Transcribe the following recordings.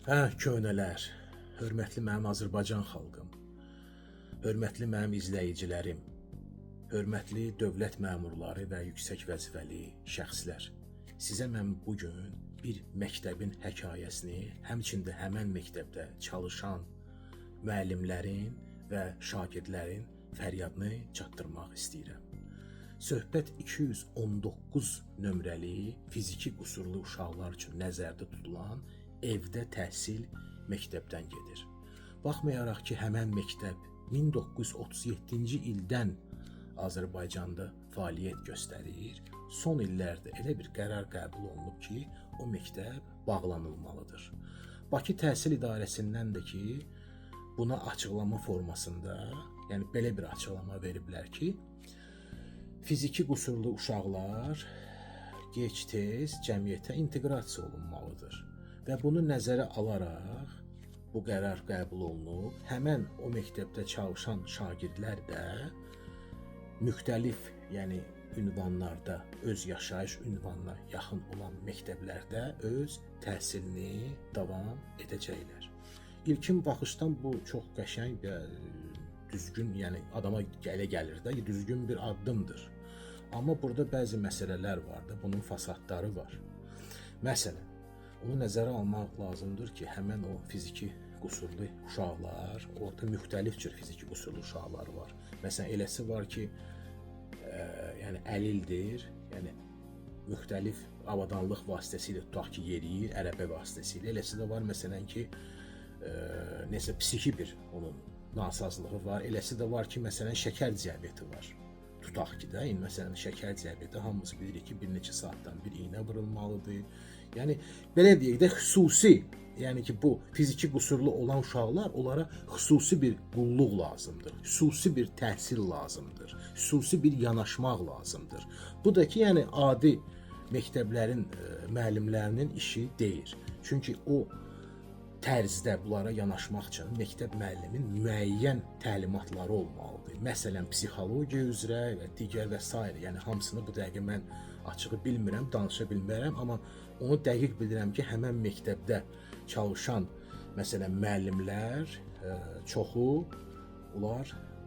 Köhnələr, hörmətli mənim Azərbaycan xalqım, hörmətli mənim izləyicilərim, hörmətli dövlət məmurları və yüksək vəzifəli şəxslər. Sizə mən bugün bir məktəbin hekayəsini, həmçində həmən məktəbdə çalışan müəllimlərin və şagirdlərin fəryadını çatdırmaq istəyirəm. Söhbət 219 nömrəli fiziki qüsurlu uşaqlar üçün nəzərdə tutulan evdə təhsil məktəbdən gedir. Baxmayaraq ki, həmən məktəb 1937-ci ildən Azərbaycanda fəaliyyət göstərir, son illərdə elə bir qərar qəbul olunub ki, o məktəb bağlanılmalıdır. Bakı Təhsil İdarəsindən də ki, buna açıqlama formasında, yəni belə bir açıqlama veriblər ki, fiziki qüsurlu uşaqlar gec-tez cəmiyyətə inteqrasiya olunmalıdır. Və bunu nəzərə alaraq bu qərar qəbul olunub. Həmən o məktəbdə çalışan şagirdlər də müxtəlif, yəni ünvanlarda, öz yaşayış ünvanına yaxın olan məktəblərdə öz təhsilini davam edəcəklər. İlkin baxışdan bu çox qəşəng və düzgün, yəni adama elə gəlir də, düzgün bir addımdır. Amma burada bəzi məsələlər var da, bunun fasadları var. Məsələn, onu nəzərə almaq lazımdır ki, həmən o fiziki qüsurlu uşaqlar, orada müxtəlif cür fiziki qüsurlu uşaqlar var. Məsələn, eləsi var ki, yəni əlildir, yəni müxtəlif avadanlıq vasitəsilə tutaq ki, yeriyir, ərəbə vasitəsilə. Eləsi də var, məsələn ki, nəsə psixi bir onun nasazlığı var. Eləsi də var ki, məsələn, şəkər diabeti var. Tutaq ki də, məsələn, şəkər diabeti hamımız bilirik ki, bir neçə saatdan bir iynə vurulmalıdır. Yəni, belə deyək də, xüsusi, yəni ki, bu fiziki qüsurlu olan uşaqlar, onlara xüsusi bir qulluq lazımdır, xüsusi bir təhsil lazımdır, xüsusi bir yanaşmaq lazımdır. Bu da ki, yəni, adi məktəblərin müəllimlərinin işi deyil. Çünki o tərzdə bunlara yanaşmaq üçün məktəb müəllimin müəyyən təlimatları olmalıdır. Məsələn, psixologiya üzrə və digər və s. Yəni, hamısını bu dəqiqə mən açığı bilmirəm, danışa bilmərəm, amma onu dəqiq bilirəm ki, həmən məktəbdə çalışan, məsələn, müəllimlər çoxu, onlar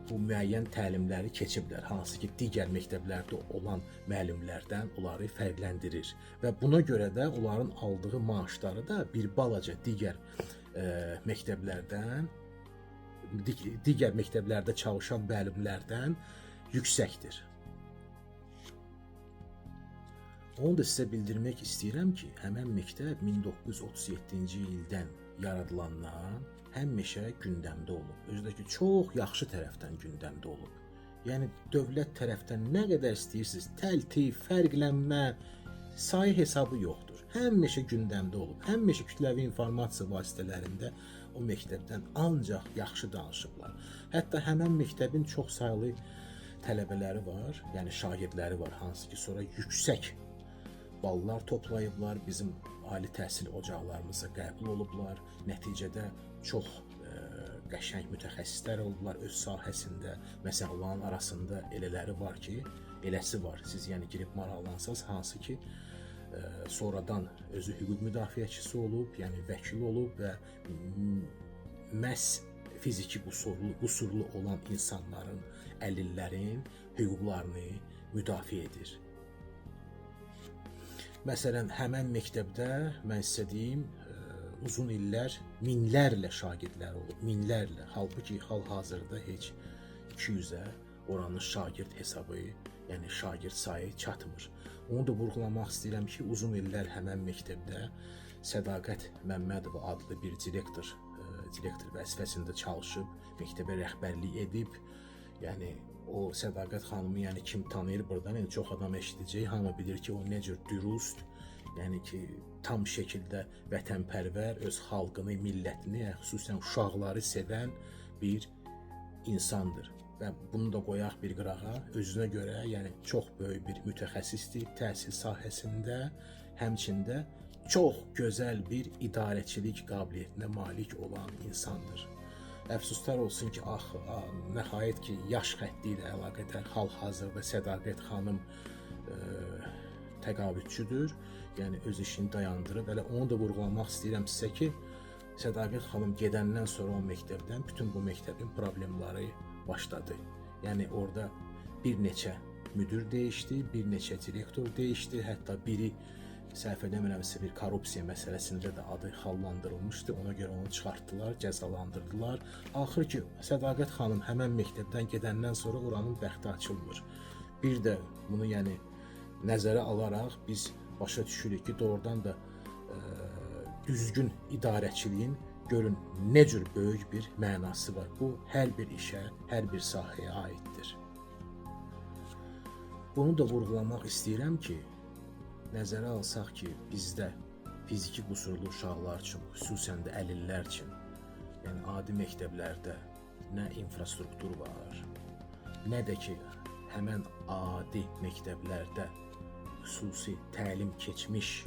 bu müəyyən təlimləri keçiblər, hansı ki, digər məktəblərdə olan müəllimlərdən onları fərqləndirir. Və buna görə də onların aldığı maaşları da bir balaca digər məktəblərdə çalışan müəllimlərdən yüksəkdir. Onu da sizə bildirmək istəyirəm ki, həmən məktəb 1937-ci ildən yaradılandan həmişə gündəmdə olub. Özü də ki, çox yaxşı tərəfdən gündəmdə olub. Yəni, dövlət tərəfdən nə qədər istəyirsiniz, təltif, fərqlənmə, sayı hesabı yoxdur. Həmişə gündəmdə olub. Həmişə kütləvi informasiya vasitələrində o məktəbdən ancaq yaxşı danışıblar. Hətta həmən məktəbin çox saylı tələbələri var, yəni şagirdləri var, hansı ki, sonra yüksək ballar toplayıblar, bizim ali təhsil ocaqlarımıza qəbul olublar. Nəticədə çox qəşəng mütəxəssislər oldular öz sahəsində. Məsələn, onların arasında elələri var ki, eləsi var. Siz yəni girib maraqlansınız, hansı ki, sonradan özü hüquq müdafiəçisi olub, yəni vəkil olub və məhz fiziki qüsurlu olan insanların, əlillərin hüquqlarını müdafiə edir. Məsələn, həmən məktəbdə mən sizə deyim, uzun illər minlərlə şagirdlər olub, minlərlə. Halbuki hal-hazırda heç 200-ə oranın şagird hesabı, yəni şagird sayı çatmır. Onu da vurğulamaq istəyirəm ki, uzun illər həmən məktəbdə Sədaqət Məmmədova adlı bir direktor vəzifəsində çalışıb, məktəbə rəhbərlik edib. Yəni, o Sədaqət xanımı, yəni kim tanıyır buradan, yəni çox adam eşidəcək, hamı bilir ki, o necə dürüst, yəni ki, tam şəkildə vətənpərvər, öz xalqını, millətini, xüsusən uşaqları sevən bir insandır. Və bunu da qoyaq bir qırağa, özünə görə, yəni çox böyük bir mütəxəssisdir təhsil sahəsində, həmçində çox gözəl bir idarəçilik qabiliyyətinə malik olan insandır. Əfsuslar olsun ki, nəhayət ki, yaş xətti ilə əlaqədar hal-hazırda Sədaqət xanım təqaüdçüdür, yəni öz işini dayandırıb. Elə onu da vurğulamaq istəyirəm sizə ki, Sədaqət xanım gedəndən sonra o məktəbdən bütün bu məktəbin problemləri başladı. Yəni orada bir neçə müdür dəyişdi, bir neçə direktor dəyişdi, hətta biri səhv eləmirəmsə bir korrupsiya məsələsində də adı xallandırılmışdı. Ona görə onu çıxartdılar, cəzalandırdılar. Axır ki, Sədaqət xanım həmən məktəbdən gedəndən sonra oranın bəxti açılmır. Bir də bunu yəni nəzərə alaraq biz başa düşürük ki, doğrudan da düzgün idarəçiliyin görün nə cür böyük bir mənası var. Bu hər bir işə, hər bir sahəyə aiddir. Bunu da vurğulamaq istəyirəm ki, nəzərə alsaq ki, bizdə fiziki qüsurlu uşaqlar üçün, xüsusən də əlillər üçün, yəni adi məktəblərdə nə infrastruktur var, nə də ki, həmən adi məktəblərdə xüsusi təlim keçmiş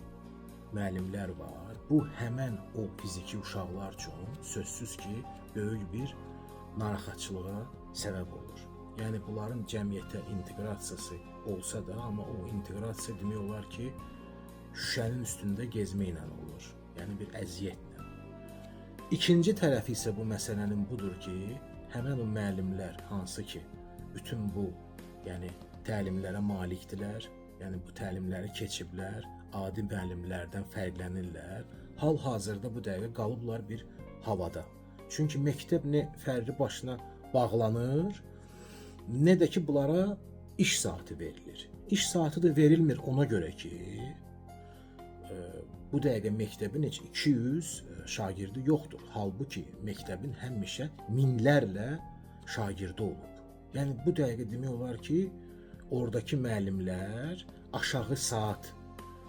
müəllimlər var. Bu həmən o fiziki uşaqlar üçün sözsüz ki, böyük bir narahatçılığa səbəb olur. Yəni bunların cəmiyyətə inteqrasiyası olsa da, amma o inteqrasiya demək olar ki, şüşənin üstündə gezməklə olur. Yəni bir əziyyətlə. İkinci tərəfi isə bu məsələnin budur ki, həmən o müəllimlər hansı ki, bütün bu yəni təlimlərə malikdirlər, yəni bu təlimləri keçiblər, adi müəllimlərdən fərqlənirlər. Hal-hazırda bu dəqiqə qalıblar bir havada. Çünki məktəb nə fərdi başına bağlanır, nə də ki bunlara iş saatı verilir. İş saatı da verilmir ona görə ki, bu dəqiqə məktəbin heç 200 şagirdi yoxdur. Halbuki məktəbin həmişə minlərlə şagirdi olub. Yəni bu dəqiqə demək olar ki, oradakı müəllimlər aşağı saat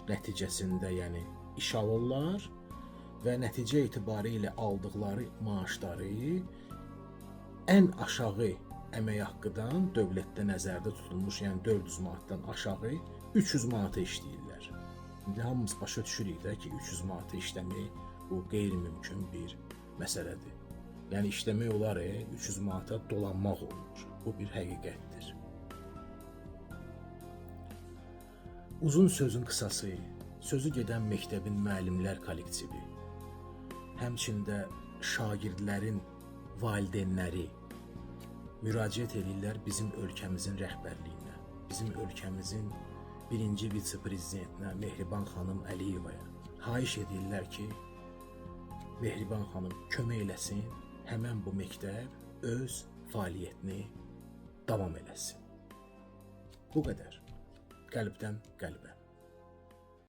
nəticəsində yəni iş alırlar və nəticə etibarilə aldıqları maaşları ən aşağı əmək haqqıdan dövlətdə nəzərdə tutulmuş, yəni 400 manatdan aşağı 300 manata işləyirlər. İndi hamımız başa düşürük də ki, 300 manata işləmək bu qeyri-mümkün bir məsələdir. Yəni işləmək olar, 300 manata dolanmaq olur. Bu bir həqiqətdir. Uzun sözün qısası, sözü gedən məktəbin müəllimlər kollektivi, həmçində şagirdlərin valideynləri müraciət edirlər bizim ölkəmizin rəhbərliyinə, bizim ölkəmizin birinci vitse-prezidentinə Mehriban xanım Əliyevaya. Xahiş edirlər ki, Mehriban xanım kömək eləsin, həmən bu məktəb öz fəaliyyətini davam eləsin. Bu qədər. Qəlbdən qəlbə.